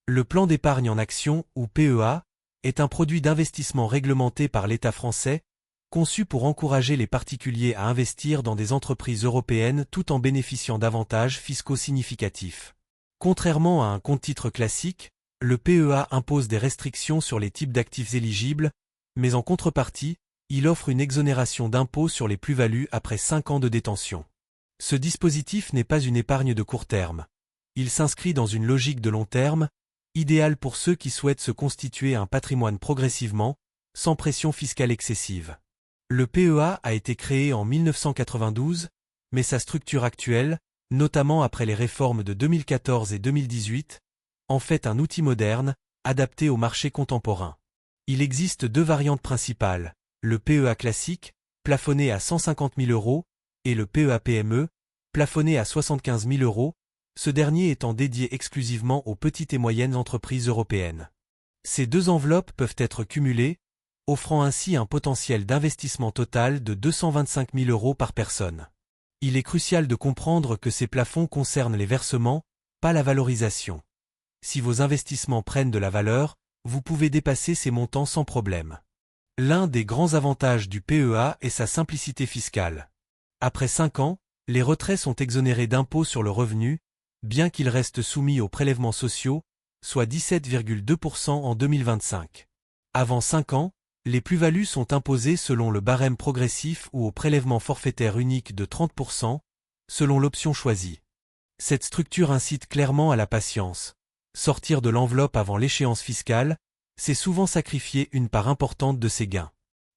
Le plan d'épargne en actions, ou PEA, est un produit d'investissement réglementé par l'État français, conçu pour encourager les particuliers à investir dans des entreprises européennes tout en bénéficiant d'avantages fiscaux significatifs. Contrairement à un compte-titres classique, le PEA impose des restrictions sur les types d'actifs éligibles, mais en contrepartie, il offre une exonération d'impôt sur les plus-values après 5 ans de détention. Ce dispositif n'est pas une épargne de court terme. Il s'inscrit dans une logique de long terme, idéale pour ceux qui souhaitent se constituer un patrimoine progressivement, sans pression fiscale excessive. Le PEA a été créé en 1992, mais sa structure actuelle, notamment après les réformes de 2014 et 2018, en fait un outil moderne, adapté au marché contemporain. Il existe 2 variantes principales, le PEA classique, plafonné à 150 000 €, et le PEA PME, plafonné à 75 000 €, ce dernier étant dédié exclusivement aux petites et moyennes entreprises européennes. Ces 2 enveloppes peuvent être cumulées, offrant ainsi un potentiel d'investissement total de 225 000 € par personne. Il est crucial de comprendre que ces plafonds concernent les versements, pas la valorisation. Si vos investissements prennent de la valeur, vous pouvez dépasser ces montants sans problème. L'un des grands avantages du PEA est sa simplicité fiscale. Après 5 ans, les retraits sont exonérés d'impôt sur le revenu, bien qu'ils restent soumis aux prélèvements sociaux, soit 17,2% en 2025. Avant 5 ans, les plus-values sont imposées selon le barème progressif ou au prélèvement forfaitaire unique de 30%, selon l'option choisie. Cette structure incite clairement à la patience. Sortir de l'enveloppe avant l'échéance fiscale, c'est souvent sacrifier une part importante de ses gains.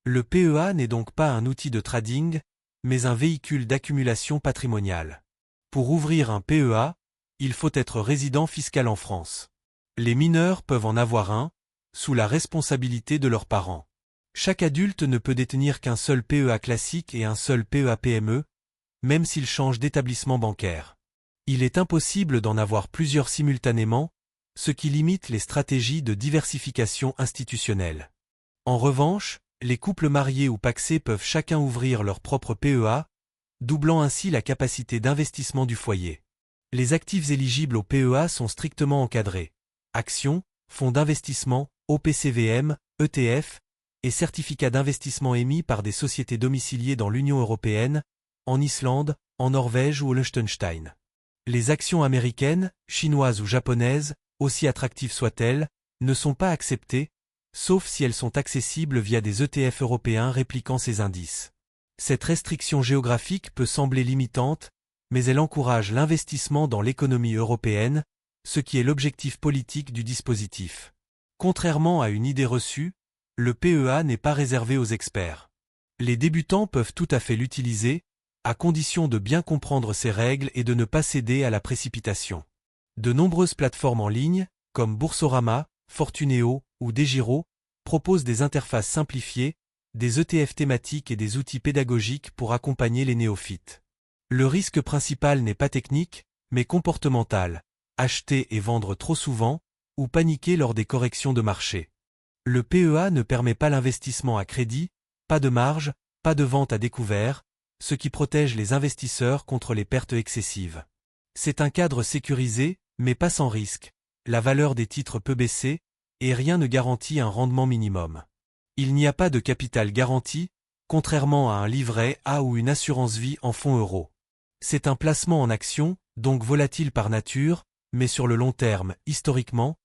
Le PEA n'est donc pas un outil de trading, mais un véhicule d'accumulation patrimoniale. Pour ouvrir un PEA, il faut être résident fiscal en France. Les mineurs peuvent en avoir un, sous la responsabilité de leurs parents. Chaque adulte ne peut détenir qu'un seul PEA classique et un seul PEA PME, même s'il change d'établissement bancaire. Il est impossible d'en avoir plusieurs simultanément, ce qui limite les stratégies de diversification institutionnelle. En revanche, les couples mariés ou pacsés peuvent chacun ouvrir leur propre PEA, doublant ainsi la capacité d'investissement du foyer. Les actifs éligibles au PEA sont strictement encadrés. Actions, fonds d'investissement, OPCVM, ETF, et certificats d'investissement émis par des sociétés domiciliées dans l'Union européenne, en Islande, en Norvège ou au Liechtenstein. Les actions américaines, chinoises ou japonaises, aussi attractives soient-elles, ne sont pas acceptées, sauf si elles sont accessibles via des ETF européens répliquant ces indices. Cette restriction géographique peut sembler limitante, mais elle encourage l'investissement dans l'économie européenne, ce qui est l'objectif politique du dispositif. Contrairement à une idée reçue, le PEA n'est pas réservé aux experts. Les débutants peuvent tout à fait l'utiliser, à condition de bien comprendre ses règles et de ne pas céder à la précipitation. De nombreuses plateformes en ligne, comme Boursorama, Fortuneo ou Degiro, proposent des interfaces simplifiées, des ETF thématiques et des outils pédagogiques pour accompagner les néophytes. Le risque principal n'est pas technique, mais comportemental, acheter et vendre trop souvent, ou paniquer lors des corrections de marché. Le PEA ne permet pas l'investissement à crédit, pas de marge, pas de vente à découvert, ce qui protège les investisseurs contre les pertes excessives. C'est un cadre sécurisé, mais pas sans risque. La valeur des titres peut baisser, et rien ne garantit un rendement minimum. Il n'y a pas de capital garanti, contrairement à un livret A ou une assurance vie en fonds euros. C'est un placement en actions, donc volatile par nature, mais sur le long terme, historiquement,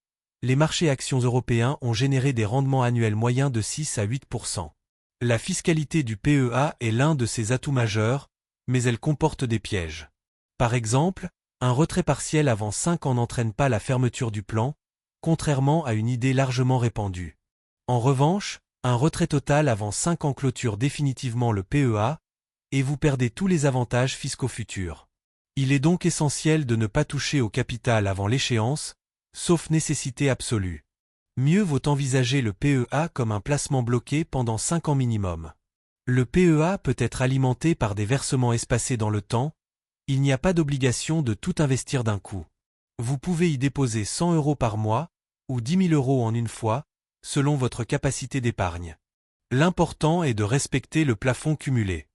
les marchés actions européens ont généré des rendements annuels moyens de 6 à 8%. La fiscalité du PEA est l'un de ses atouts majeurs, mais elle comporte des pièges. Par exemple, un retrait partiel avant 5 ans n'entraîne pas la fermeture du plan, contrairement à une idée largement répandue. En revanche, un retrait total avant 5 ans clôture définitivement le PEA, et vous perdez tous les avantages fiscaux futurs. Il est donc essentiel de ne pas toucher au capital avant l'échéance, sauf nécessité absolue. Mieux vaut envisager le PEA comme un placement bloqué pendant 5 ans minimum. Le PEA peut être alimenté par des versements espacés dans le temps, il n'y a pas d'obligation de tout investir d'un coup. Vous pouvez y déposer 100 € par mois, ou 10 000 € en une fois, selon votre capacité d'épargne. L'important est de respecter le plafond cumulé.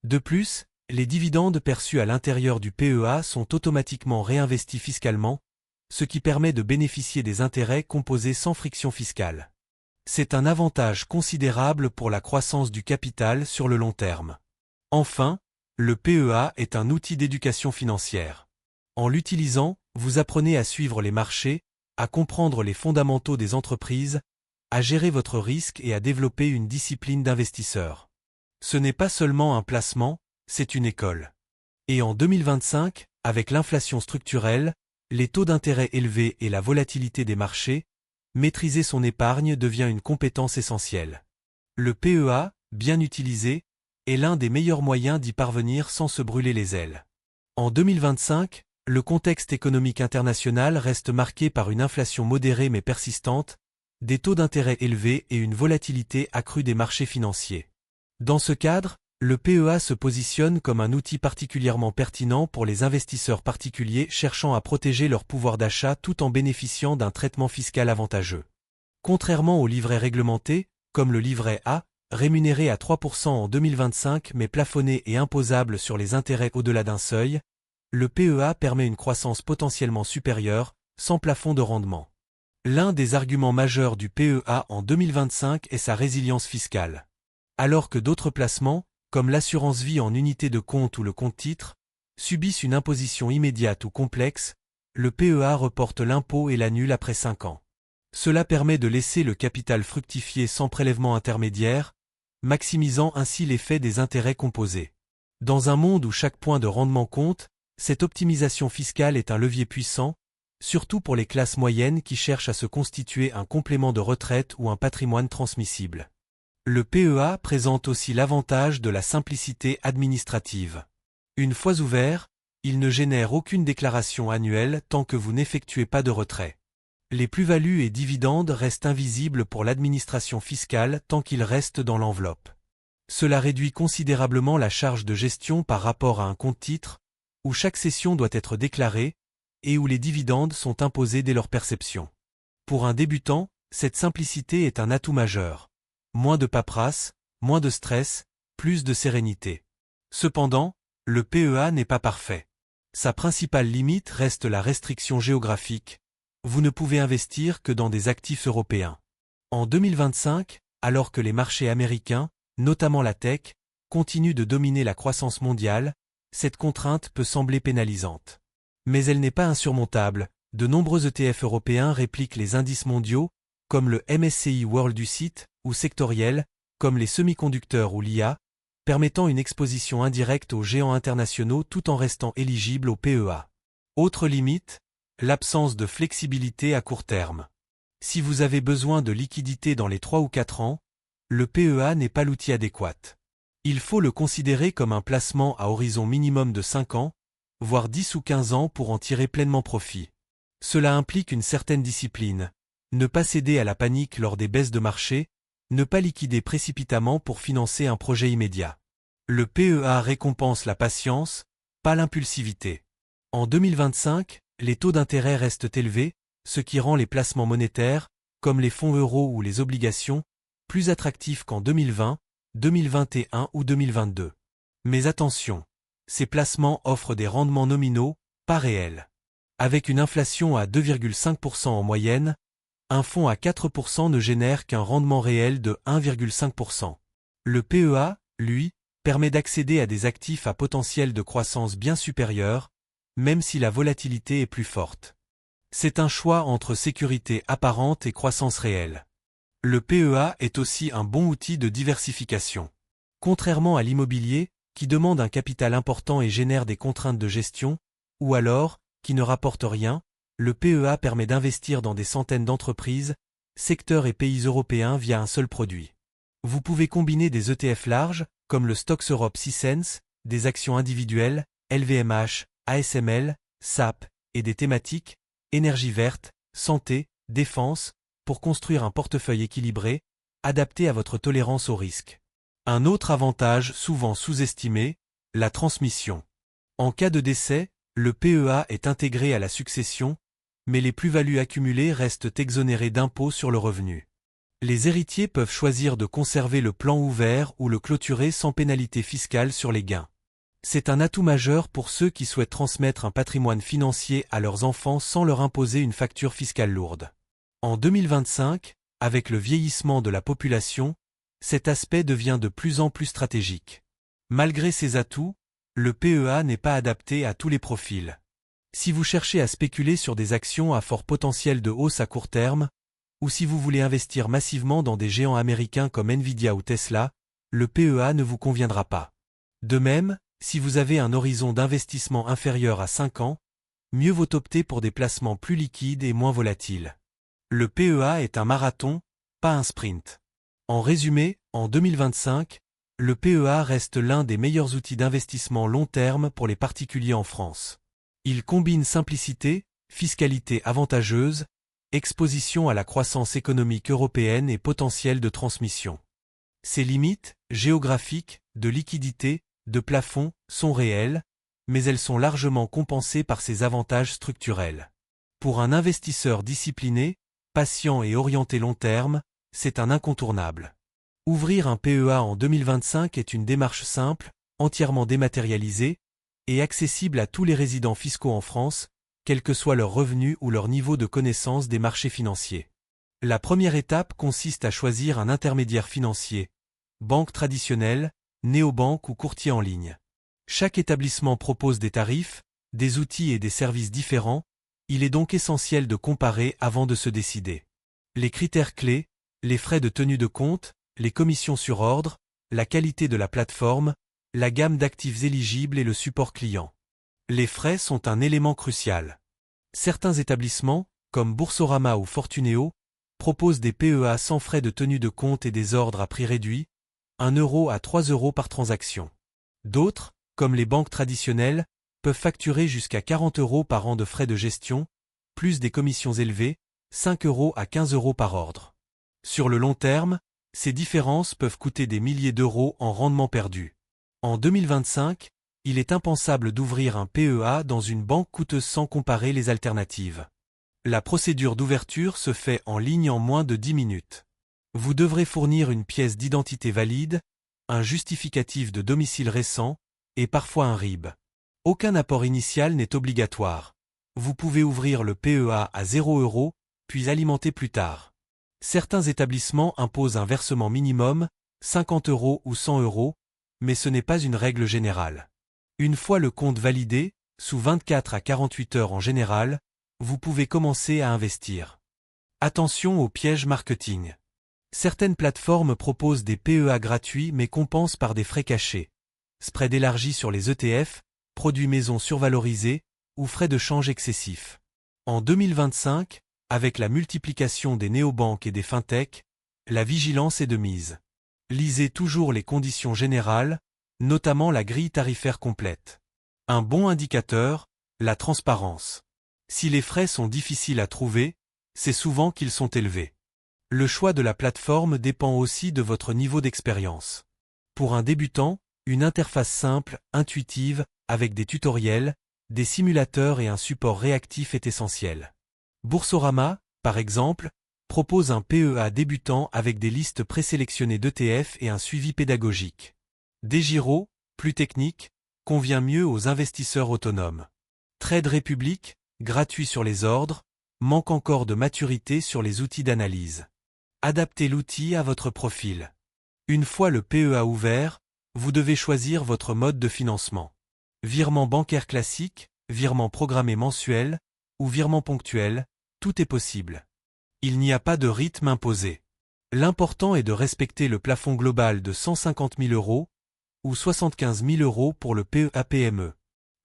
De plus, les dividendes perçus à l'intérieur du PEA sont automatiquement réinvestis fiscalement, ce qui permet de bénéficier des intérêts composés sans friction fiscale. C'est un avantage considérable pour la croissance du capital sur le long terme. Enfin, le PEA est un outil d'éducation financière. En l'utilisant, vous apprenez à suivre les marchés, à comprendre les fondamentaux des entreprises, à gérer votre risque et à développer une discipline d'investisseur. Ce n'est pas seulement un placement, c'est une école. Et en 2025, avec l'inflation structurelle, les taux d'intérêt élevés et la volatilité des marchés, maîtriser son épargne devient une compétence essentielle. Le PEA, bien utilisé, est l'un des meilleurs moyens d'y parvenir sans se brûler les ailes. En 2025, le contexte économique international reste marqué par une inflation modérée mais persistante, des taux d'intérêt élevés et une volatilité accrue des marchés financiers. Dans ce cadre, le PEA se positionne comme un outil particulièrement pertinent pour les investisseurs particuliers cherchant à protéger leur pouvoir d'achat tout en bénéficiant d'un traitement fiscal avantageux. Contrairement aux livrets réglementés, comme le livret A, rémunéré à 3% en 2025 mais plafonné et imposable sur les intérêts au-delà d'un seuil, le PEA permet une croissance potentiellement supérieure, sans plafond de rendement. L'un des arguments majeurs du PEA en 2025 est sa résilience fiscale. Alors que d'autres placements, comme l'assurance vie en unité de compte ou le compte-titre, subissent une imposition immédiate ou complexe, le PEA reporte l'impôt et l'annule après 5 ans. Cela permet de laisser le capital fructifier sans prélèvement intermédiaire, maximisant ainsi l'effet des intérêts composés. Dans un monde où chaque point de rendement compte, cette optimisation fiscale est un levier puissant, surtout pour les classes moyennes qui cherchent à se constituer un complément de retraite ou un patrimoine transmissible. Le PEA présente aussi l'avantage de la simplicité administrative. Une fois ouvert, il ne génère aucune déclaration annuelle tant que vous n'effectuez pas de retrait. Les plus-values et dividendes restent invisibles pour l'administration fiscale tant qu'ils restent dans l'enveloppe. Cela réduit considérablement la charge de gestion par rapport à un compte-titre, où chaque cession doit être déclarée, et où les dividendes sont imposés dès leur perception. Pour un débutant, cette simplicité est un atout majeur. Moins de paperasse, moins de stress, plus de sérénité. Cependant, le PEA n'est pas parfait. Sa principale limite reste la restriction géographique. Vous ne pouvez investir que dans des actifs européens. En 2025, alors que les marchés américains, notamment la tech, continuent de dominer la croissance mondiale, cette contrainte peut sembler pénalisante. Mais elle n'est pas insurmontable. De nombreux ETF européens répliquent les indices mondiaux, comme le MSCI World UCITS, ou sectoriels, comme les semi-conducteurs ou l'IA, permettant une exposition indirecte aux géants internationaux tout en restant éligible au PEA. Autre limite, l'absence de flexibilité à court terme. Si vous avez besoin de liquidité dans les 3 ou 4 ans, le PEA n'est pas l'outil adéquat. Il faut le considérer comme un placement à horizon minimum de 5 ans, voire 10 ou 15 ans pour en tirer pleinement profit. Cela implique une certaine discipline. Ne pas céder à la panique lors des baisses de marché, ne pas liquider précipitamment pour financer un projet immédiat. Le PEA récompense la patience, pas l'impulsivité. En 2025, les taux d'intérêt restent élevés, ce qui rend les placements monétaires, comme les fonds euros ou les obligations, plus attractifs qu'en 2020, 2021 ou 2022. Mais attention, ces placements offrent des rendements nominaux, pas réels. Avec une inflation à 2,5% en moyenne, un fonds à 4% ne génère qu'un rendement réel de 1,5%. Le PEA, lui, permet d'accéder à des actifs à potentiel de croissance bien supérieur, même si la volatilité est plus forte. C'est un choix entre sécurité apparente et croissance réelle. Le PEA est aussi un bon outil de diversification. Contrairement à l'immobilier, qui demande un capital important et génère des contraintes de gestion, ou alors, qui ne rapporte rien, le PEA permet d'investir dans des centaines d'entreprises, secteurs et pays européens via un seul produit. Vous pouvez combiner des ETF larges, comme le Stoxx Europe 600, des actions individuelles, LVMH, ASML, SAP, et des thématiques, énergie verte, santé, défense, pour construire un portefeuille équilibré, adapté à votre tolérance au risque. Un autre avantage souvent sous-estimé, la transmission. En cas de décès, le PEA est intégré à la succession, mais les plus-values accumulées restent exonérées d'impôt sur le revenu. Les héritiers peuvent choisir de conserver le plan ouvert ou le clôturer sans pénalité fiscale sur les gains. C'est un atout majeur pour ceux qui souhaitent transmettre un patrimoine financier à leurs enfants sans leur imposer une facture fiscale lourde. En 2025, avec le vieillissement de la population, cet aspect devient de plus en plus stratégique. Malgré ces atouts, le PEA n'est pas adapté à tous les profils. Si vous cherchez à spéculer sur des actions à fort potentiel de hausse à court terme, ou si vous voulez investir massivement dans des géants américains comme Nvidia ou Tesla, le PEA ne vous conviendra pas. De même, si vous avez un horizon d'investissement inférieur à 5 ans, mieux vaut opter pour des placements plus liquides et moins volatiles. Le PEA est un marathon, pas un sprint. En résumé, en 2025, le PEA reste l'un des meilleurs outils d'investissement long terme pour les particuliers en France. Il combine simplicité, fiscalité avantageuse, exposition à la croissance économique européenne et potentiel de transmission. Ses limites, géographiques, de liquidité, de plafond, sont réelles, mais elles sont largement compensées par ses avantages structurels. Pour un investisseur discipliné, patient et orienté long terme, c'est un incontournable. Ouvrir un PEA en 2025 est une démarche simple, entièrement dématérialisée, et accessible à tous les résidents fiscaux en France, quel que soit leur revenu ou leur niveau de connaissance des marchés financiers. La première étape consiste à choisir un intermédiaire financier, banque traditionnelle, néobanque ou courtier en ligne. Chaque établissement propose des tarifs, des outils et des services différents, il est donc essentiel de comparer avant de se décider. Les critères clés, les frais de tenue de compte, les commissions sur ordre, la qualité de la plateforme, la gamme d'actifs éligibles et le support client. Les frais sont un élément crucial. Certains établissements, comme Boursorama ou Fortuneo, proposent des PEA sans frais de tenue de compte et des ordres à prix réduit, 1 euro à 3 euros par transaction. D'autres, comme les banques traditionnelles, peuvent facturer jusqu'à 40 euros par an de frais de gestion, plus des commissions élevées, 5 euros à 15 euros par ordre. Sur le long terme, ces différences peuvent coûter des milliers d'euros en rendement perdu. En 2025, il est impensable d'ouvrir un PEA dans une banque coûteuse sans comparer les alternatives. La procédure d'ouverture se fait en ligne en moins de 10 minutes. Vous devrez fournir une pièce d'identité valide, un justificatif de domicile récent, et parfois un RIB. Aucun apport initial n'est obligatoire. Vous pouvez ouvrir le PEA à 0 euros, puis alimenter plus tard. Certains établissements imposent un versement minimum, 50 euros ou 100 euros, mais ce n'est pas une règle générale. Une fois le compte validé, sous 24 à 48 heures en général, vous pouvez commencer à investir. Attention aux pièges marketing. Certaines plateformes proposent des PEA gratuits mais compensent par des frais cachés. Spread élargi sur les ETF, produits maison survalorisés, ou frais de change excessifs. En 2025, avec la multiplication des néobanques et des fintechs, la vigilance est de mise. Lisez toujours les conditions générales, notamment la grille tarifaire complète. Un bon indicateur, la transparence. Si les frais sont difficiles à trouver, c'est souvent qu'ils sont élevés. Le choix de la plateforme dépend aussi de votre niveau d'expérience. Pour un débutant, une interface simple, intuitive, avec des tutoriels, des simulateurs et un support réactif est essentiel. Boursorama, par exemple, propose un PEA débutant avec des listes présélectionnées d'ETF et un suivi pédagogique. DEGIRO, plus technique, convient mieux aux investisseurs autonomes. Trade Republic, gratuit sur les ordres, manque encore de maturité sur les outils d'analyse. Adaptez l'outil à votre profil. Une fois le PEA ouvert, vous devez choisir votre mode de financement. Virement bancaire classique, virement programmé mensuel, ou virement ponctuel, tout est possible. Il n'y a pas de rythme imposé. L'important est de respecter le plafond global de 150 000 euros, ou 75 000 euros pour le PEA-PME.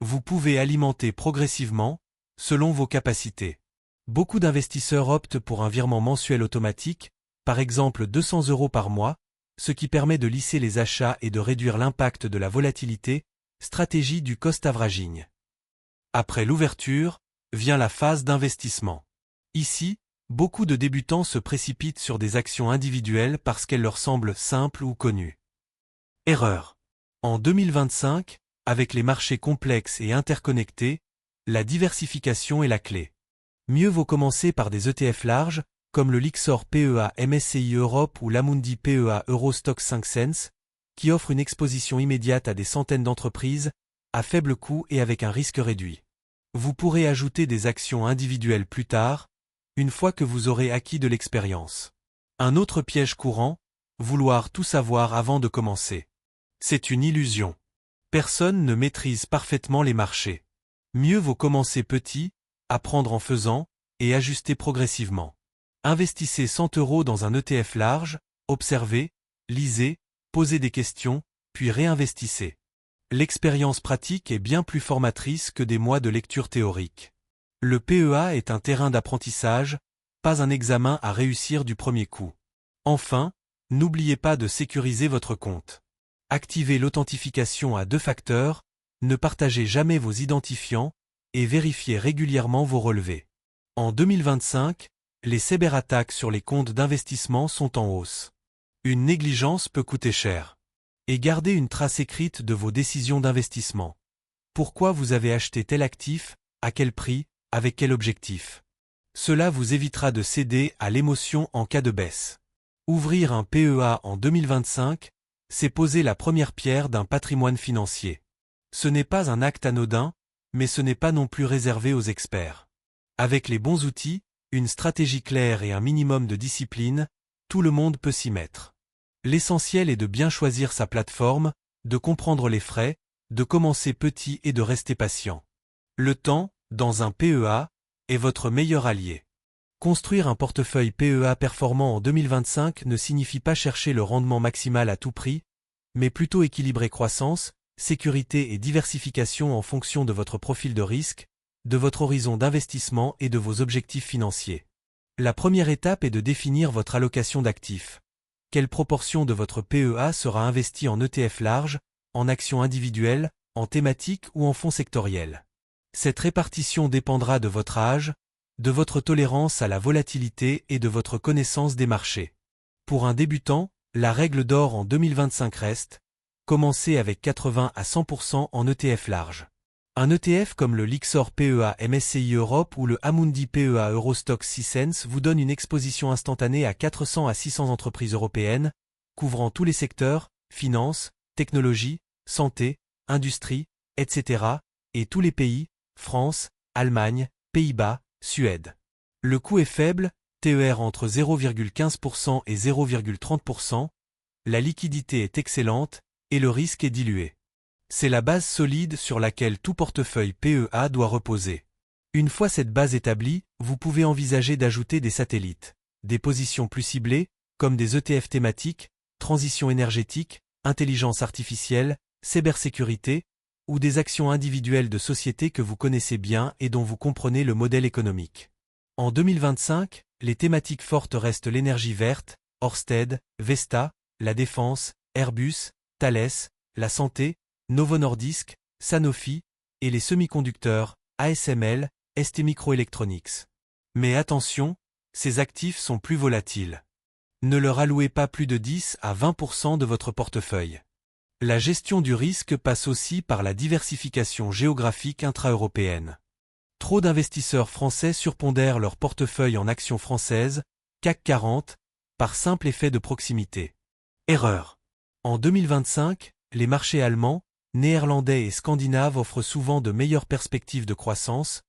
Vous pouvez alimenter progressivement, selon vos capacités. Beaucoup d'investisseurs optent pour un virement mensuel automatique, par exemple 200 euros par mois, ce qui permet de lisser les achats et de réduire l'impact de la volatilité, stratégie du cost averaging. Après l'ouverture, vient la phase d'investissement. Ici, beaucoup de débutants se précipitent sur des actions individuelles parce qu'elles leur semblent simples ou connues. Erreur. En 2025, avec les marchés complexes et interconnectés, la diversification est la clé. Mieux vaut commencer par des ETF larges, comme le Lyxor PEA MSCI Europe ou l'Amundi PEA Eurostoxx 5 Cents, qui offrent une exposition immédiate à des centaines d'entreprises, à faible coût et avec un risque réduit. Vous pourrez ajouter des actions individuelles plus tard, une fois que vous aurez acquis de l'expérience. Un autre piège courant, vouloir tout savoir avant de commencer. C'est une illusion. Personne ne maîtrise parfaitement les marchés. Mieux vaut commencer petit, apprendre en faisant, et ajuster progressivement. Investissez 100 € dans un ETF large, observez, lisez, posez des questions, puis réinvestissez. L'expérience pratique est bien plus formatrice que des mois de lecture théorique. Le PEA est un terrain d'apprentissage, pas un examen à réussir du premier coup. Enfin, n'oubliez pas de sécuriser votre compte. Activez l'authentification à 2 facteurs, ne partagez jamais vos identifiants, et vérifiez régulièrement vos relevés. En 2025, les cyberattaques sur les comptes d'investissement sont en hausse. Une négligence peut coûter cher. Et gardez une trace écrite de vos décisions d'investissement. Pourquoi vous avez acheté tel actif, à quel prix, avec quel objectif. Cela vous évitera de céder à l'émotion en cas de baisse. Ouvrir un PEA en 2025, c'est poser la première pierre d'un patrimoine financier. Ce n'est pas un acte anodin, mais ce n'est pas non plus réservé aux experts. Avec les bons outils, une stratégie claire et un minimum de discipline, tout le monde peut s'y mettre. L'essentiel est de bien choisir sa plateforme, de comprendre les frais, de commencer petit et de rester patient. Le temps, dans un PEA, est votre meilleur allié. Construire un portefeuille PEA performant en 2025 ne signifie pas chercher le rendement maximal à tout prix, mais plutôt équilibrer croissance, sécurité et diversification en fonction de votre profil de risque, de votre horizon d'investissement et de vos objectifs financiers. La première étape est de définir votre allocation d'actifs. Quelle proportion de votre PEA sera investie en ETF large, en actions individuelles, en thématiques ou en fonds sectoriels? Cette répartition dépendra de votre âge, de votre tolérance à la volatilité et de votre connaissance des marchés. Pour un débutant, la règle d'or en 2025 reste: commencez avec 80 à 100% en ETF large. Un ETF comme le Lyxor PEA MSCI Europe ou le Amundi PEA Eurostoxx 600 vous donne une exposition instantanée à 400 à 600 entreprises européennes, couvrant tous les secteurs, finance, technologie, santé, industrie, etc., et tous les pays, France, Allemagne, Pays-Bas, Suède. Le coût est faible, TER entre 0,15% et 0,30%, la liquidité est excellente, et le risque est dilué. C'est la base solide sur laquelle tout portefeuille PEA doit reposer. Une fois cette base établie, vous pouvez envisager d'ajouter des satellites, des positions plus ciblées, comme des ETF thématiques, transition énergétique, intelligence artificielle, cybersécurité, ou des actions individuelles de sociétés que vous connaissez bien et dont vous comprenez le modèle économique. En 2025, les thématiques fortes restent l'énergie verte, Ørsted, Vestas, la défense, Airbus, Thales, la santé, Novo Nordisk, Sanofi, et les semi-conducteurs, ASML, STMicroelectronics. Mais attention, ces actifs sont plus volatiles. Ne leur allouez pas plus de 10 à 20% de votre portefeuille. La gestion du risque passe aussi par la diversification géographique intra-européenne. Trop d'investisseurs français surpondèrent leur portefeuille en actions françaises, CAC 40, par simple effet de proximité. Erreur. En 2025, les marchés allemands, néerlandais et scandinaves offrent souvent de meilleures perspectives de croissance,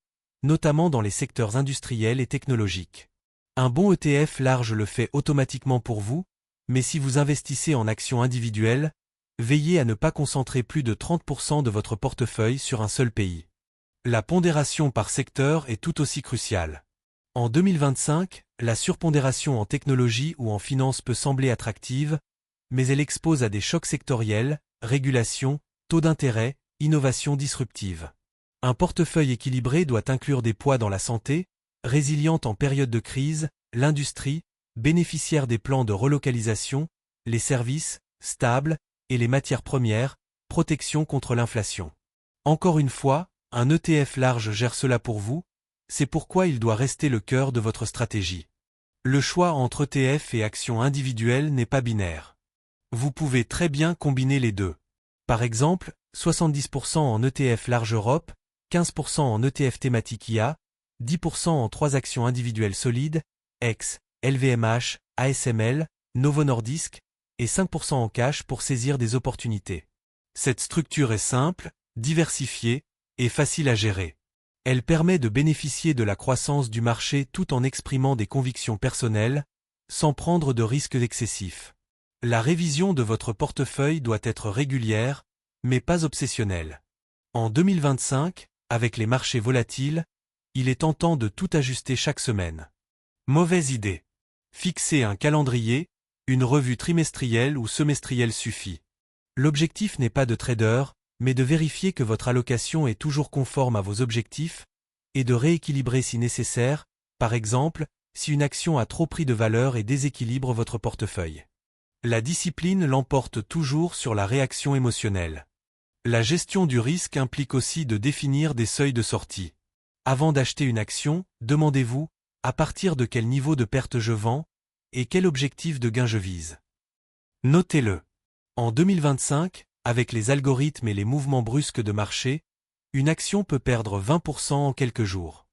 notamment dans les secteurs industriels et technologiques. Un bon ETF large le fait automatiquement pour vous, mais si vous investissez en actions individuelles, veillez à ne pas concentrer plus de 30% de votre portefeuille sur un seul pays. La pondération par secteur est tout aussi cruciale. En 2025, la surpondération en technologie ou en finance peut sembler attractive, mais elle expose à des chocs sectoriels, régulation, taux d'intérêt, innovation disruptive. Un portefeuille équilibré doit inclure des poids dans la santé, résiliente en période de crise, l'industrie, bénéficiaire des plans de relocalisation, les services, stables, et les matières premières, protection contre l'inflation. Encore une fois, un ETF large gère cela pour vous, c'est pourquoi il doit rester le cœur de votre stratégie. Le choix entre ETF et actions individuelles n'est pas binaire. Vous pouvez très bien combiner les deux. Par exemple, 70% en ETF large Europe, 15% en ETF thématique IA, 10% en 3 actions individuelles solides, EX, LVMH, ASML, Novo Nordisk, et 5% en cash pour saisir des opportunités. Cette structure est simple, diversifiée et facile à gérer. Elle permet de bénéficier de la croissance du marché tout en exprimant des convictions personnelles, sans prendre de risques excessifs. La révision de votre portefeuille doit être régulière, mais pas obsessionnelle. En 2025, avec les marchés volatiles, il est tentant de tout ajuster chaque semaine. Mauvaise idée. Fixer un calendrier, une revue trimestrielle ou semestrielle suffit. L'objectif n'est pas de trader, mais de vérifier que votre allocation est toujours conforme à vos objectifs et de rééquilibrer si nécessaire, par exemple, si une action a trop pris de valeur et déséquilibre votre portefeuille. La discipline l'emporte toujours sur la réaction émotionnelle. La gestion du risque implique aussi de définir des seuils de sortie. Avant d'acheter une action, demandez-vous, à partir de quel niveau de perte je vends, et quel objectif de gain je vise. Notez-le. En 2025, avec les algorithmes et les mouvements brusques de marché, une action peut perdre 20% en quelques jours.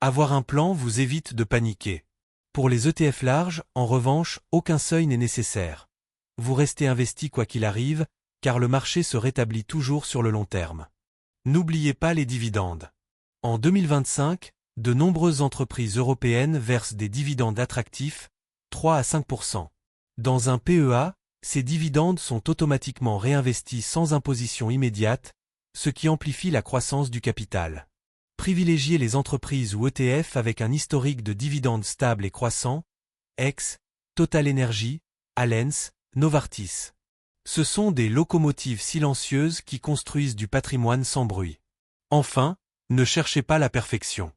Avoir un plan vous évite de paniquer. Pour les ETF larges, en revanche, aucun seuil n'est nécessaire. Vous restez investi quoi qu'il arrive, car le marché se rétablit toujours sur le long terme. N'oubliez pas les dividendes. En 2025, de nombreuses entreprises européennes versent des dividendes attractifs, 3 à 5%. Dans un PEA, ces dividendes sont automatiquement réinvestis sans imposition immédiate, ce qui amplifie la croissance du capital. Privilégiez les entreprises ou ETF avec un historique de dividendes stable et croissant, ex, Total Energy, Allianz, Novartis. Ce sont des locomotives silencieuses qui construisent du patrimoine sans bruit. Enfin, ne cherchez pas la perfection.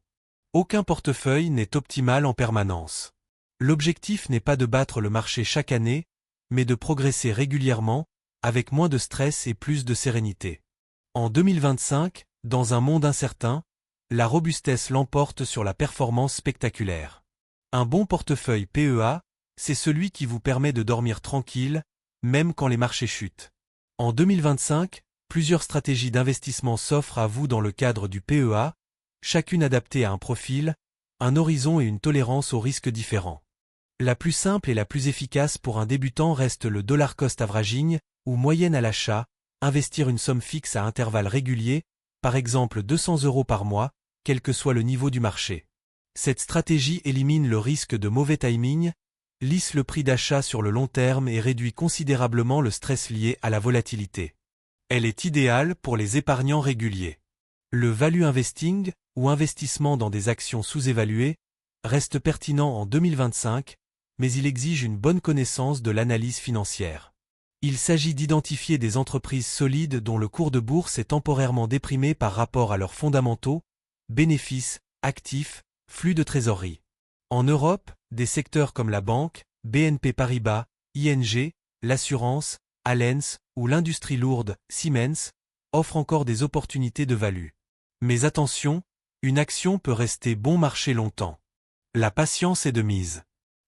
Aucun portefeuille n'est optimal en permanence. L'objectif n'est pas de battre le marché chaque année, mais de progresser régulièrement, avec moins de stress et plus de sérénité. En 2025, dans un monde incertain, la robustesse l'emporte sur la performance spectaculaire. Un bon portefeuille PEA, c'est celui qui vous permet de dormir tranquille, même quand les marchés chutent. En 2025, plusieurs stratégies d'investissement s'offrent à vous dans le cadre du PEA, chacune adaptée à un profil, un horizon et une tolérance aux risques différents. La plus simple et la plus efficace pour un débutant reste le dollar cost averaging, ou moyenne à l'achat, investir une somme fixe à intervalles réguliers, par exemple 200 € par mois, quel que soit le niveau du marché. Cette stratégie élimine le risque de mauvais timing, lisse le prix d'achat sur le long terme et réduit considérablement le stress lié à la volatilité. Elle est idéale pour les épargnants réguliers. Le value investing, ou investissement dans des actions sous-évaluées, reste pertinent en 2025, mais il exige une bonne connaissance de l'analyse financière. Il s'agit d'identifier des entreprises solides dont le cours de bourse est temporairement déprimé par rapport à leurs fondamentaux, bénéfices, actifs, flux de trésorerie. En Europe, des secteurs comme la banque, BNP Paribas, ING, l'assurance, Allianz ou l'industrie lourde, Siemens, offrent encore des opportunités de value. Mais attention, une action peut rester bon marché longtemps. La patience est de mise.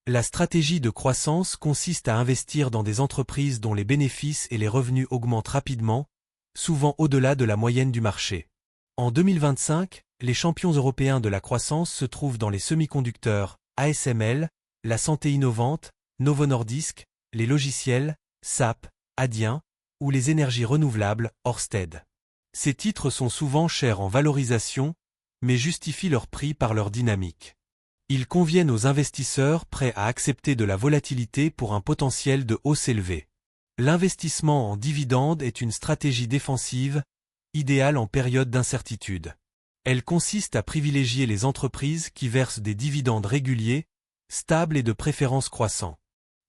La stratégie de croissance consiste à investir dans des entreprises dont les bénéfices et les revenus augmentent rapidement, souvent au-delà de la moyenne du marché. En 2025, les champions européens de la croissance se trouvent dans les semi-conducteurs, ASML, la santé innovante, Novo Nordisk, les logiciels, SAP, Adyen, ou les énergies renouvelables, Ørsted. Ces titres sont souvent chers en valorisation, mais justifient leur prix par leur dynamique. Ils conviennent aux investisseurs prêts à accepter de la volatilité pour un potentiel de hausse élevé. L'investissement en dividendes est une stratégie défensive, idéale en période d'incertitude. Elle consiste à privilégier les entreprises qui versent des dividendes réguliers, stables et de préférence croissants.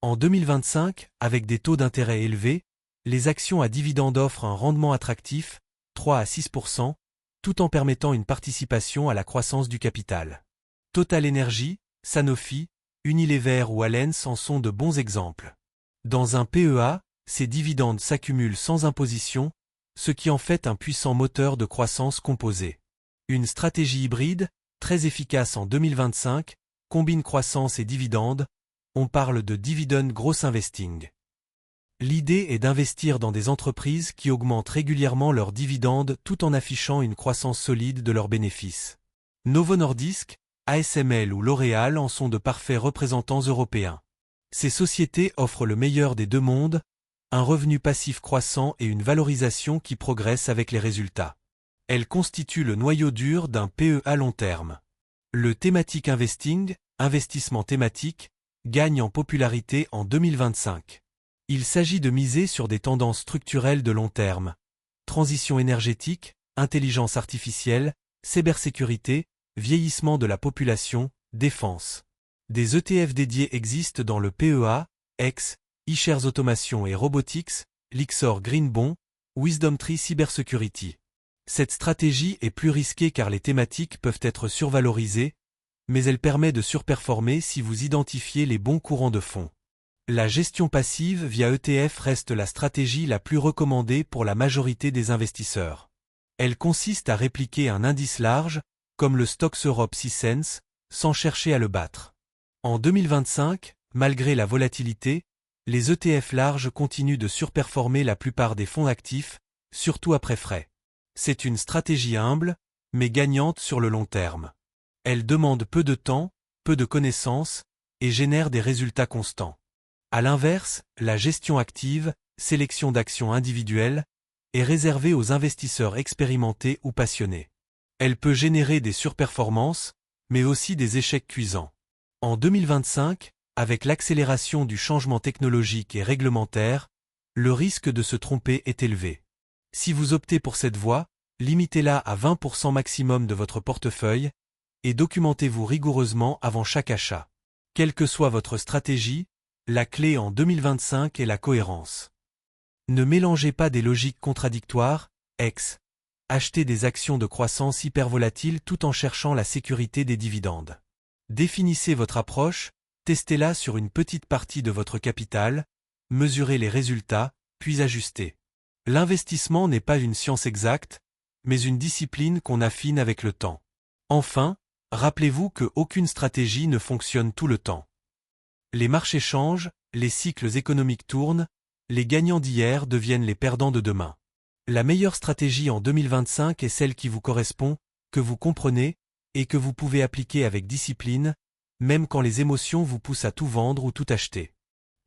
En 2025, avec des taux d'intérêt élevés, les actions à dividendes offrent un rendement attractif, 3 à 6%, tout en permettant une participation à la croissance du capital. Total Energy, Sanofi, Unilever ou Allianz en sont de bons exemples. Dans un PEA, ces dividendes s'accumulent sans imposition, ce qui en fait un puissant moteur de croissance composé. Une stratégie hybride, très efficace en 2025, combine croissance et dividendes, on parle de dividend growth investing. L'idée est d'investir dans des entreprises qui augmentent régulièrement leurs dividendes tout en affichant une croissance solide de leurs bénéfices. Novo Nordisk, ASML ou L'Oréal en sont de parfaits représentants européens. Ces sociétés offrent le meilleur des deux mondes, un revenu passif croissant et une valorisation qui progresse avec les résultats. Elle constitue le noyau dur d'un PE à long terme. Le thematic investing, investissement thématique, gagne en popularité en 2025. Il s'agit de miser sur des tendances structurelles de long terme. Transition énergétique, intelligence artificielle, cybersécurité, vieillissement de la population, défense. Des ETF dédiés existent dans le PEA, X, iShares Automation et Robotics, Lyxor Green Bond, WisdomTree Cybersecurity. Cette stratégie est plus risquée car les thématiques peuvent être survalorisées, mais elle permet de surperformer si vous identifiez les bons courants de fonds. La gestion passive via ETF reste la stratégie la plus recommandée pour la majorité des investisseurs. Elle consiste à répliquer un indice large, comme le Stoxx Europe 600, sans chercher à le battre. En 2025, malgré la volatilité, les ETF larges continuent de surperformer la plupart des fonds actifs, surtout après frais. C'est une stratégie humble, mais gagnante sur le long terme. Elle demande peu de temps, peu de connaissances, et génère des résultats constants. À l'inverse, la gestion active, sélection d'actions individuelles, est réservée aux investisseurs expérimentés ou passionnés. Elle peut générer des surperformances, mais aussi des échecs cuisants. En 2025, avec l'accélération du changement technologique et réglementaire, le risque de se tromper est élevé. Si vous optez pour cette voie, limitez-la à 20% maximum de votre portefeuille et documentez-vous rigoureusement avant chaque achat. Quelle que soit votre stratégie, la clé en 2025 est la cohérence. Ne mélangez pas des logiques contradictoires, X. Achetez des actions de croissance hyper volatiles tout en cherchant la sécurité des dividendes. Définissez votre approche, testez-la sur une petite partie de votre capital, mesurez les résultats, puis ajustez. L'investissement n'est pas une science exacte, mais une discipline qu'on affine avec le temps. Enfin, rappelez-vous qu'aucune stratégie ne fonctionne tout le temps. Les marchés changent, les cycles économiques tournent, les gagnants d'hier deviennent les perdants de demain. La meilleure stratégie en 2025 est celle qui vous correspond, que vous comprenez, et que vous pouvez appliquer avec discipline, même quand les émotions vous poussent à tout vendre ou tout acheter.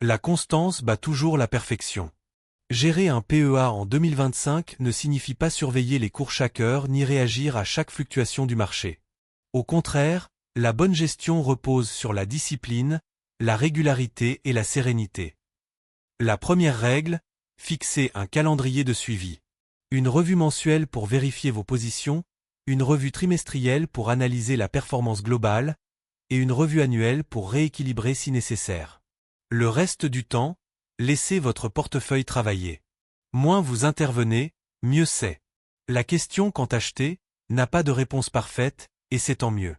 La constance bat toujours la perfection. Gérer un PEA en 2025 ne signifie pas surveiller les cours chaque heure ni réagir à chaque fluctuation du marché. Au contraire, la bonne gestion repose sur la discipline, la régularité et la sérénité. La première règle, fixer un calendrier de suivi. Une revue mensuelle pour vérifier vos positions, une revue trimestrielle pour analyser la performance globale, et une revue annuelle pour rééquilibrer si nécessaire. Le reste du temps, laissez votre portefeuille travailler. Moins vous intervenez, mieux c'est. La question quand acheter n'a pas de réponse parfaite, et c'est tant mieux.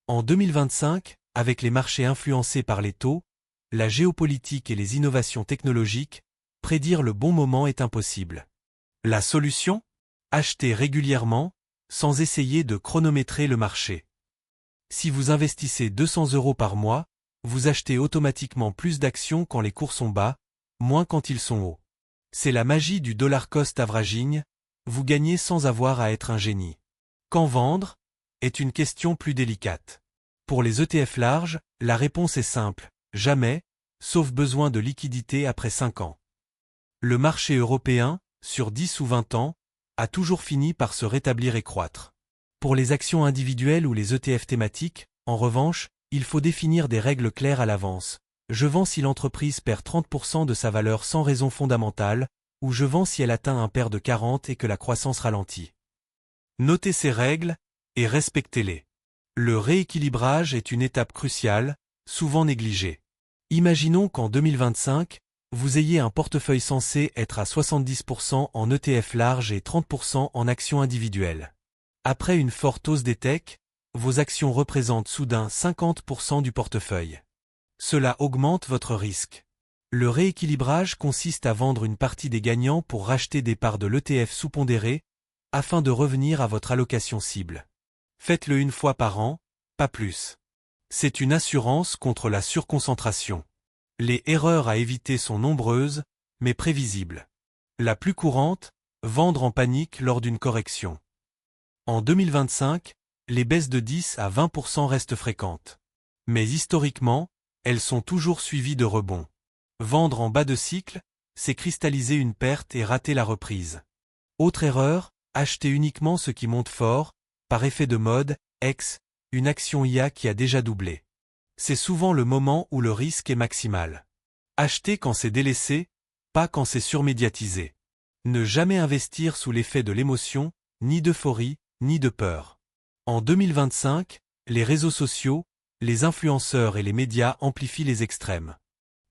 En 2025, avec les marchés influencés par les taux, la géopolitique et les innovations technologiques, prédire le bon moment est impossible. La solution ? Acheter régulièrement, sans essayer de chronométrer le marché. Si vous investissez 200 € par mois, vous achetez automatiquement plus d'actions quand les cours sont bas, moins quand ils sont hauts. C'est la magie du dollar cost averaging, vous gagnez sans avoir à être un génie. Quand vendre ? Est une question plus délicate. Pour les ETF larges, la réponse est simple, jamais, sauf besoin de liquidité après 5 ans. Le marché européen, sur 10 ou 20 ans, a toujours fini par se rétablir et croître. Pour les actions individuelles ou les ETF thématiques, en revanche, il faut définir des règles claires à l'avance. Je vends si l'entreprise perd 30% de sa valeur sans raison fondamentale, ou je vends si elle atteint un pair de 40 et que la croissance ralentit. Notez ces règles, et respectez-les. Le rééquilibrage est une étape cruciale, souvent négligée. Imaginons qu'en 2025, vous ayez un portefeuille censé être à 70% en ETF large et 30% en actions individuelles. Après une forte hausse des techs, vos actions représentent soudain 50% du portefeuille. Cela augmente votre risque. Le rééquilibrage consiste à vendre une partie des gagnants pour racheter des parts de l'ETF sous-pondérées, afin de revenir à votre allocation cible. Faites-le une fois par an, pas plus. C'est une assurance contre la surconcentration. Les erreurs à éviter sont nombreuses, mais prévisibles. La plus courante, vendre en panique lors d'une correction. En 2025, les baisses de 10 à 20% restent fréquentes. Mais historiquement, elles sont toujours suivies de rebonds. Vendre en bas de cycle, c'est cristalliser une perte et rater la reprise. Autre erreur, acheter uniquement ce qui monte fort, par effet de mode, une action IA qui a déjà doublé. C'est souvent le moment où le risque est maximal. Acheter quand c'est délaissé, pas quand c'est surmédiatisé. Ne jamais investir sous l'effet de l'émotion, ni d'euphorie, ni de peur. En 2025, les réseaux sociaux, les influenceurs et les médias amplifient les extrêmes.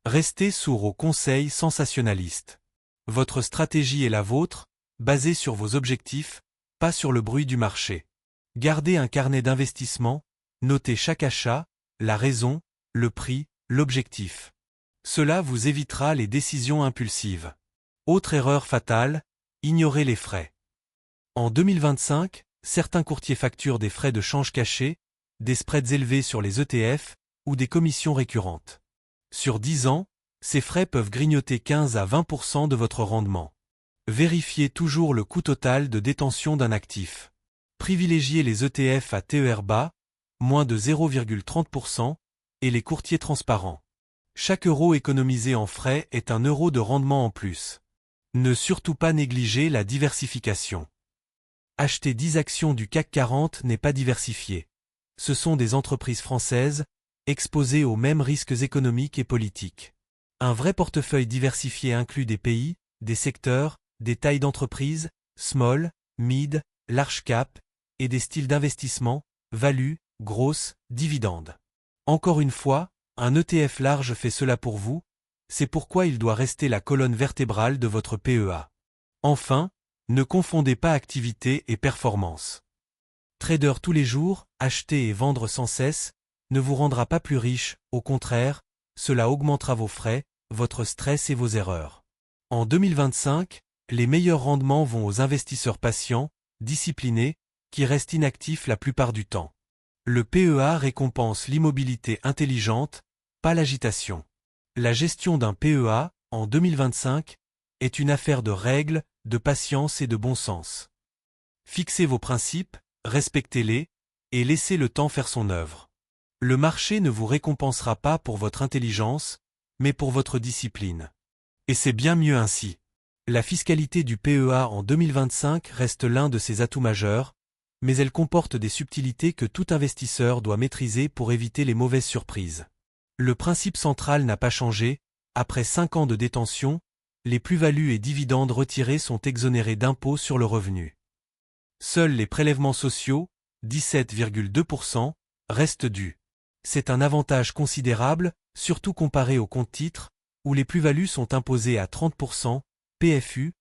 Restez sourds aux conseils sensationnalistes. Votre stratégie est la vôtre, basée sur vos objectifs, pas sur le bruit du marché. Gardez un carnet d'investissement, notez chaque achat, la raison, le prix, l'objectif. Cela vous évitera les décisions impulsives. Autre erreur fatale, ignorez les frais. En 2025, certains courtiers facturent des frais de change cachés, des spreads élevés sur les ETF ou des commissions récurrentes. Sur 10 ans, ces frais peuvent grignoter 15 à 20% de votre rendement. Vérifiez toujours le coût total de détention d'un actif. Privilégiez les ETF à TER bas, moins de 0,30%, et les courtiers transparents. Chaque euro économisé en frais est un euro de rendement en plus. Ne surtout pas négliger la diversification. Acheter 10 actions du CAC 40 n'est pas diversifié. Ce sont des entreprises françaises, exposées aux mêmes risques économiques et politiques. Un vrai portefeuille diversifié inclut des pays, des secteurs, des tailles d'entreprise, small, mid, large cap, et des styles d'investissement, value, grosse, dividende. Encore une fois, un ETF large fait cela pour vous, c'est pourquoi il doit rester la colonne vertébrale de votre PEA. Enfin, ne confondez pas activité et performance. Trader tous les jours, acheter et vendre sans cesse, ne vous rendra pas plus riche, au contraire, cela augmentera vos frais, votre stress et vos erreurs. En 2025, les meilleurs rendements vont aux investisseurs patients, disciplinés, qui restent inactifs la plupart du temps. Le PEA récompense l'immobilité intelligente, pas l'agitation. La gestion d'un PEA, en 2025, est une affaire de règles, de patience et de bon sens. Fixez vos principes, respectez-les, et laissez le temps faire son œuvre. Le marché ne vous récompensera pas pour votre intelligence, mais pour votre discipline. Et c'est bien mieux ainsi. La fiscalité du PEA en 2025 reste l'un de ses atouts majeurs, mais elle comporte des subtilités que tout investisseur doit maîtriser pour éviter les mauvaises surprises. Le principe central n'a pas changé, après 5 ans de détention, les plus-values et dividendes retirés sont exonérés d'impôts sur le revenu. Seuls les prélèvements sociaux, 17,2%, restent dus. C'est un avantage considérable, surtout comparé aux comptes-titres, où les plus-values sont imposées à 30%, PFU,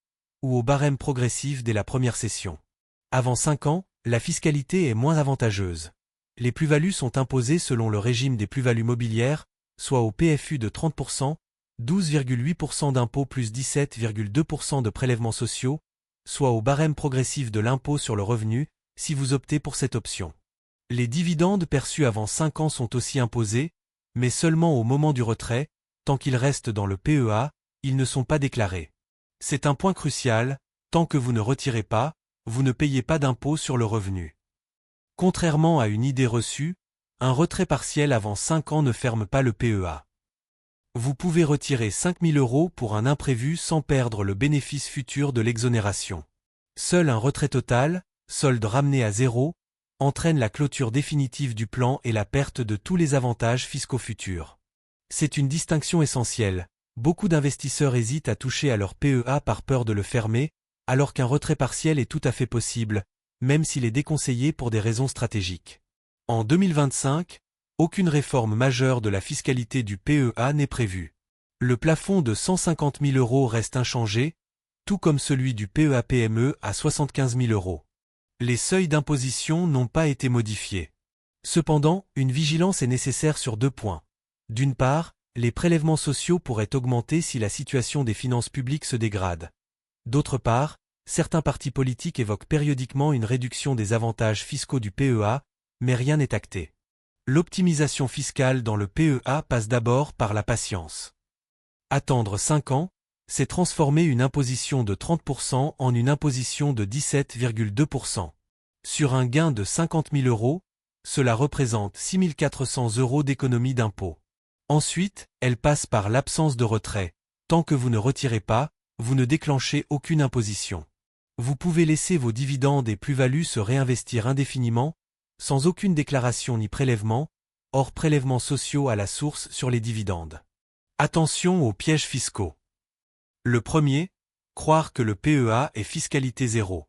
ou au barème progressif dès la première session. Avant 5 ans, la fiscalité est moins avantageuse. Les plus-values sont imposées selon le régime des plus-values mobilières, soit au PFU de 30%, 12,8% d'impôts plus 17,2% de prélèvements sociaux, soit au barème progressif de l'impôt sur le revenu, si vous optez pour cette option. Les dividendes perçus avant 5 ans sont aussi imposés, mais seulement au moment du retrait, tant qu'ils restent dans le PEA, ils ne sont pas déclarés. C'est un point crucial, tant que vous ne retirez pas, vous ne payez pas d'impôt sur le revenu. Contrairement à une idée reçue, un retrait partiel avant 5 ans ne ferme pas le PEA. Vous pouvez retirer 5 000 € pour un imprévu sans perdre le bénéfice futur de l'exonération. Seul un retrait total, solde ramené à zéro, entraîne la clôture définitive du plan et la perte de tous les avantages fiscaux futurs. C'est une distinction essentielle. Beaucoup d'investisseurs hésitent à toucher à leur PEA par peur de le fermer, alors qu'un retrait partiel est tout à fait possible, même s'il est déconseillé pour des raisons stratégiques. En 2025, aucune réforme majeure de la fiscalité du PEA n'est prévue. Le plafond de 150 000 € reste inchangé, tout comme celui du PEA-PME à 75 000 €. Les seuils d'imposition n'ont pas été modifiés. Cependant, une vigilance est nécessaire sur 2 points. D'une part, les prélèvements sociaux pourraient augmenter si la situation des finances publiques se dégrade. D'autre part, certains partis politiques évoquent périodiquement une réduction des avantages fiscaux du PEA, mais rien n'est acté. L'optimisation fiscale dans le PEA passe d'abord par la patience. Attendre 5 ans, c'est transformer une imposition de 30% en une imposition de 17,2%. Sur un gain de 50 000 €, cela représente 6 400 € d'économie d'impôt. Ensuite, elle passe par l'absence de retrait, Tant que vous ne retirez pas, vous ne déclenchez aucune imposition. Vous pouvez laisser vos dividendes et plus-values se réinvestir indéfiniment, sans aucune déclaration ni prélèvement, hors prélèvements sociaux à la source sur les dividendes. Attention aux pièges fiscaux. Le premier, croire que le PEA est fiscalité zéro.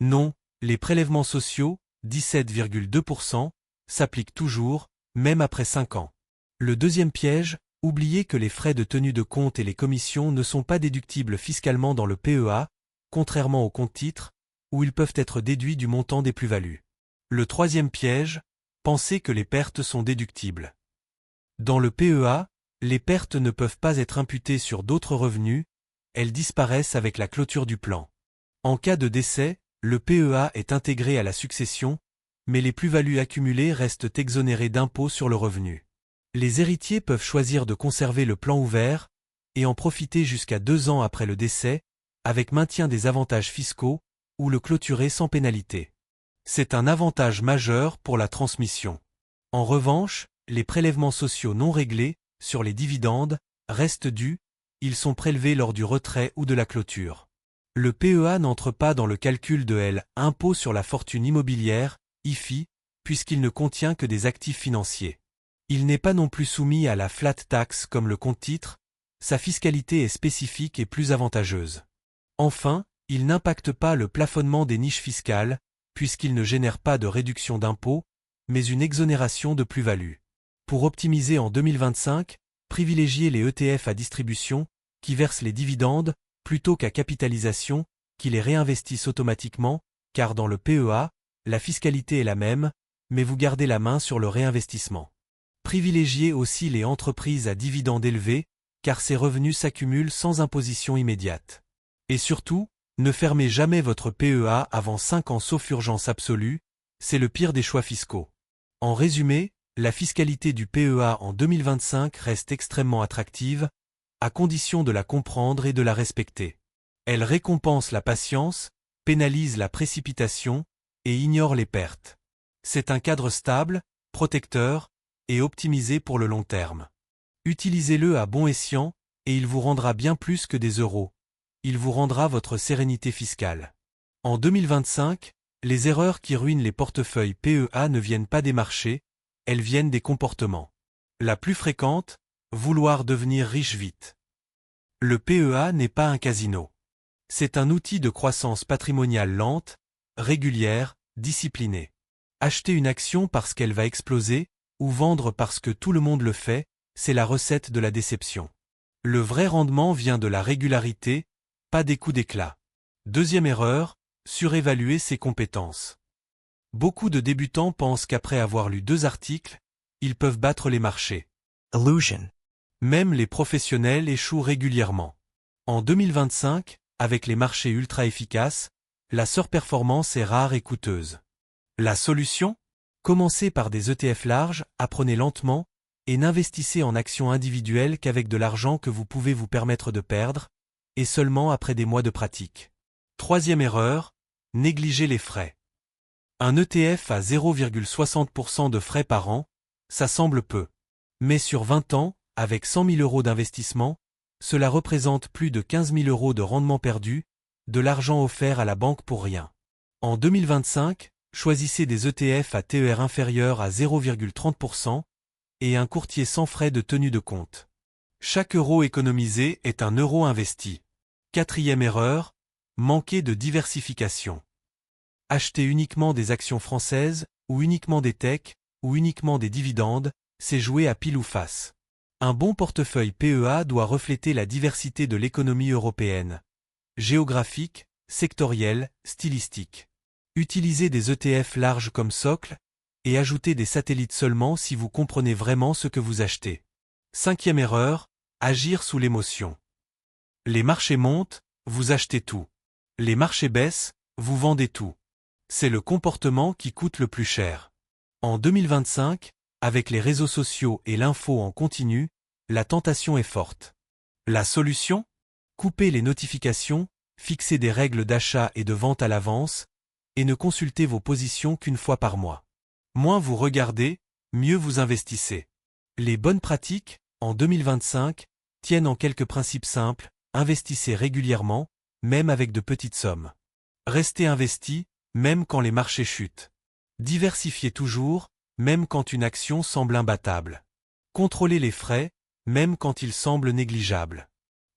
Non, les prélèvements sociaux, 17,2%, s'appliquent toujours, même après 5 ans. Le deuxième piège, oubliez que les frais de tenue de compte et les commissions ne sont pas déductibles fiscalement dans le PEA, contrairement aux comptes titres, où ils peuvent être déduits du montant des plus-values. Le troisième piège, pensez que les pertes sont déductibles. Dans le PEA, les pertes ne peuvent pas être imputées sur d'autres revenus, elles disparaissent avec la clôture du plan. En cas de décès, le PEA est intégré à la succession, mais les plus-values accumulées restent exonérées d'impôt sur le revenu. Les héritiers peuvent choisir de conserver le plan ouvert et en profiter jusqu'à 2 ans après le décès, avec maintien des avantages fiscaux, ou le clôturer sans pénalité. C'est un avantage majeur pour la transmission. En revanche, les prélèvements sociaux non réglés, sur les dividendes, restent dus, ils sont prélevés lors du retrait ou de la clôture. Le PEA n'entre pas dans le calcul de l'impôt sur la fortune immobilière, IFI, puisqu'il ne contient que des actifs financiers. Il n'est pas non plus soumis à la flat tax comme le compte titre, sa fiscalité est spécifique et plus avantageuse. Enfin, il n'impacte pas le plafonnement des niches fiscales, puisqu'il ne génère pas de réduction d'impôt, mais une exonération de plus-value. Pour optimiser en 2025, privilégiez les ETF à distribution, qui versent les dividendes, plutôt qu'à capitalisation, qui les réinvestissent automatiquement, car dans le PEA, la fiscalité est la même, mais vous gardez la main sur le réinvestissement. Privilégiez aussi les entreprises à dividendes élevés, car ces revenus s'accumulent sans imposition immédiate. Et surtout, ne fermez jamais votre PEA avant 5 ans sauf urgence absolue, c'est le pire des choix fiscaux. En résumé, la fiscalité du PEA en 2025 reste extrêmement attractive, à condition de la comprendre et de la respecter. Elle récompense la patience, pénalise la précipitation et ignore les pertes. C'est un cadre stable, protecteur et optimisé pour le long terme. Utilisez-le à bon escient et il vous rendra bien plus que des euros. Il vous rendra votre sérénité fiscale. En 2025, les erreurs qui ruinent les portefeuilles PEA ne viennent pas des marchés, elles viennent des comportements. La plus fréquente, vouloir devenir riche vite. Le PEA n'est pas un casino. C'est un outil de croissance patrimoniale lente, régulière, disciplinée. Acheter une action parce qu'elle va exploser, ou vendre parce que tout le monde le fait, c'est la recette de la déception. Le vrai rendement vient de la régularité, pas des coups d'éclat. Deuxième erreur, surévaluer ses compétences. Beaucoup de débutants pensent qu'après avoir lu 2 articles, ils peuvent battre les marchés. Illusion. Même les professionnels échouent régulièrement. En 2025, avec les marchés ultra efficaces, la surperformance est rare et coûteuse. La solution ? Commencez par des ETF larges, apprenez lentement, et n'investissez en actions individuelles qu'avec de l'argent que vous pouvez vous permettre de perdre, et seulement après des mois de pratique. Troisième erreur, négligez les frais. Un ETF à 0,60% de frais par an, ça semble peu. Mais sur 20 ans, avec 100 000 euros d'investissement, cela représente plus de 15 000 euros de rendement perdu, de l'argent offert à la banque pour rien. En 2025, choisissez des ETF à TER inférieur à 0,30% et un courtier sans frais de tenue de compte. Chaque euro économisé est un euro investi. Quatrième erreur, manquer de diversification. Acheter uniquement des actions françaises, ou uniquement des techs, ou uniquement des dividendes, c'est jouer à pile ou face. Un bon portefeuille PEA doit refléter la diversité de l'économie européenne. Géographique, sectorielle, stylistique. Utilisez des ETF larges comme socle, et ajoutez des satellites seulement si vous comprenez vraiment ce que vous achetez. Cinquième erreur, agir sous l'émotion. Les marchés montent, vous achetez tout. Les marchés baissent, vous vendez tout. C'est le comportement qui coûte le plus cher. En 2025, avec les réseaux sociaux et l'info en continu, la tentation est forte. La solution ? Coupez les notifications, fixez des règles d'achat et de vente à l'avance, et ne consultez vos positions qu'une fois par mois. Moins vous regardez, mieux vous investissez. Les bonnes pratiques, en 2025, tiennent en quelques principes simples. Investissez régulièrement, même avec de petites sommes. Restez investi, même quand les marchés chutent. Diversifiez toujours, même quand une action semble imbattable. Contrôlez les frais, même quand ils semblent négligeables.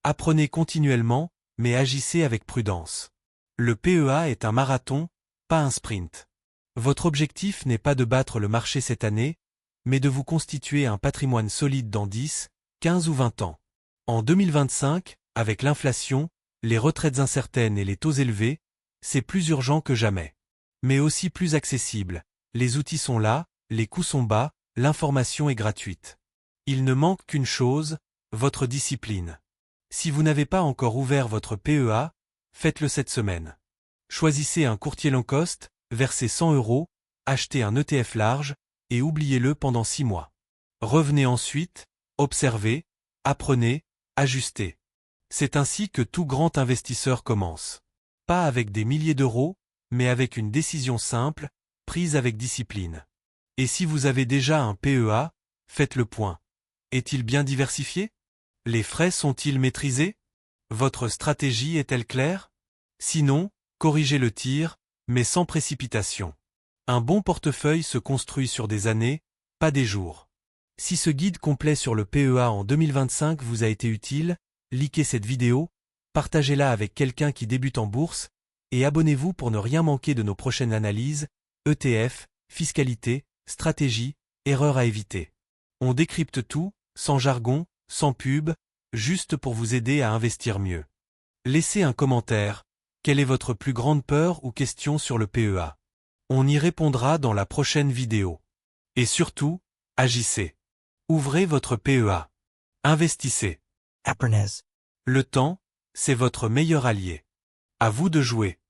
Apprenez continuellement, mais agissez avec prudence. Le PEA est un marathon, pas un sprint. Votre objectif n'est pas de battre le marché cette année, mais de vous constituer un patrimoine solide dans 10, 15 ou 20 ans. En 2025, avec l'inflation, les retraites incertaines et les taux élevés, c'est plus urgent que jamais. Mais aussi plus accessible. Les outils sont là, les coûts sont bas, l'information est gratuite. Il ne manque qu'une chose, votre discipline. Si vous n'avez pas encore ouvert votre PEA, faites-le cette semaine. Choisissez un courtier low cost, versez 100 €, achetez un ETF large, et oubliez-le pendant 6 mois. Revenez ensuite, observez, apprenez, ajustez. C'est ainsi que tout grand investisseur commence. Pas avec des milliers d'euros, mais avec une décision simple, prise avec discipline. Et si vous avez déjà un PEA, faites le point. Est-il bien diversifié? Les frais sont-ils maîtrisés? Votre stratégie est-elle claire? Sinon, corrigez le tir, mais sans précipitation. Un bon portefeuille se construit sur des années, pas des jours. Si ce guide complet sur le PEA en 2025 vous a été utile, likez cette vidéo, partagez-la avec quelqu'un qui débute en bourse, et abonnez-vous pour ne rien manquer de nos prochaines analyses, ETF, fiscalité, stratégie, erreurs à éviter. On décrypte tout, sans jargon, sans pub, juste pour vous aider à investir mieux. Laissez un commentaire. Quelle est votre plus grande peur ou question sur le PEA? On y répondra dans la prochaine vidéo. Et surtout, agissez. Ouvrez votre PEA. Investissez. Apprenez. Le temps, c'est votre meilleur allié. À vous de jouer.